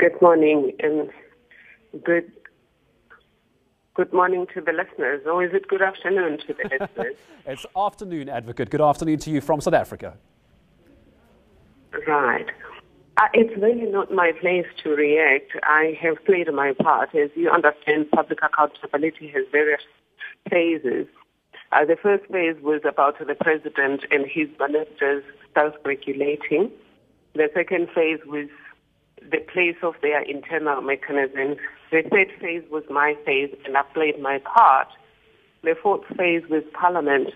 Good morning, and good morning to the listeners, or is it good afternoon to the listeners? It's afternoon, Advocate. Good afternoon to you from South Africa. Right. It's really not my place to react. I have played my part. As you understand, public accountability has various phases. The first phase was about the president and his ministers self-regulating. The second phase was the place of their internal mechanisms. The third phase was my phase, and I played my part. The fourth phase was Parliament.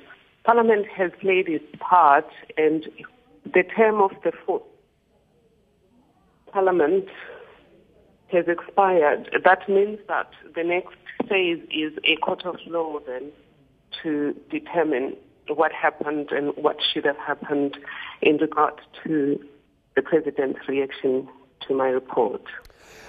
Parliament has played its part, and the term of the fourth Parliament has expired. That means that the next phase is a court of law then to determine what happened and what should have happened in regard to the President's reaction to my report.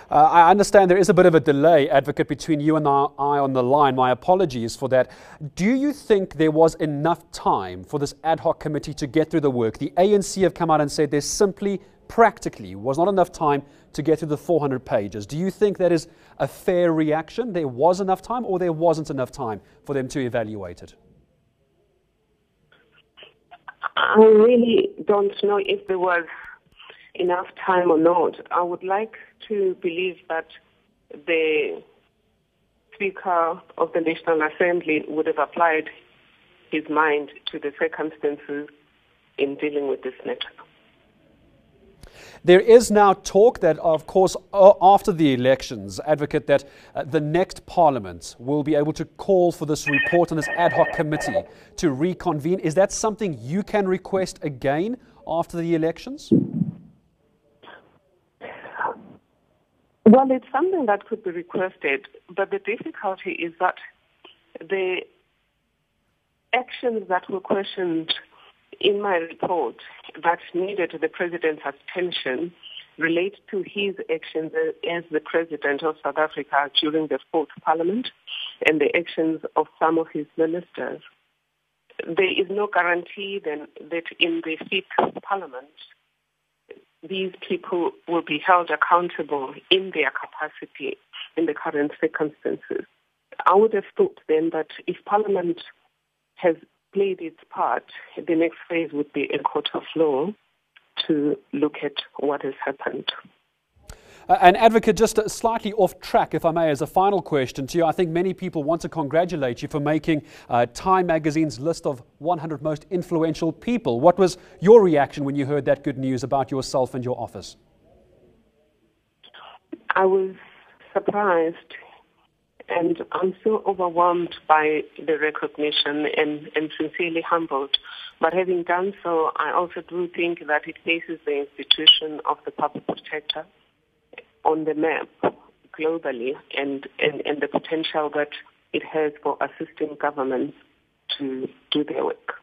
I understand there is a bit of a delay, Advocate, between you and I on the line. My apologies for that. Do you think there was enough time for this ad hoc committee to get through the work? The ANC have come out and said there simply, practically, was not enough time to get through the 400 pages. Do you think that is a fair reaction? There was enough time, or there wasn't enough time for them to evaluate it? I really don't know if there was enough time or not. I would like to believe that the Speaker of the National Assembly would have applied his mind to the circumstances in dealing with this matter. There is now talk that, of course, after the elections, Advocate, that the next Parliament will be able to call for this report on this ad hoc committee to reconvene. Is that something you can request again after the elections? Well, it's something that could be requested, but the difficulty is that the actions that were questioned in my report that needed the President's attention relate to his actions as the President of South Africa during the fourth Parliament and the actions of some of his ministers. There is no guarantee then that in the fifth Parliament these people will be held accountable in their capacity in the current circumstances. I would have thought then that if Parliament has played its part, the next phase would be a court of law to look at what has happened. And Advocate, just slightly off track, if I may, as a final question to you, I think many people want to congratulate you for making Time magazine's list of 100 most influential people. What was your reaction when you heard that good news about yourself and your office? I was surprised, and I'm so overwhelmed by the recognition and sincerely humbled. But having done so, I also do think that it places the institution of the public protector on the map globally and the potential that it has for assisting governments to do their work.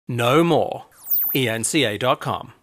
Know more. eNCA.com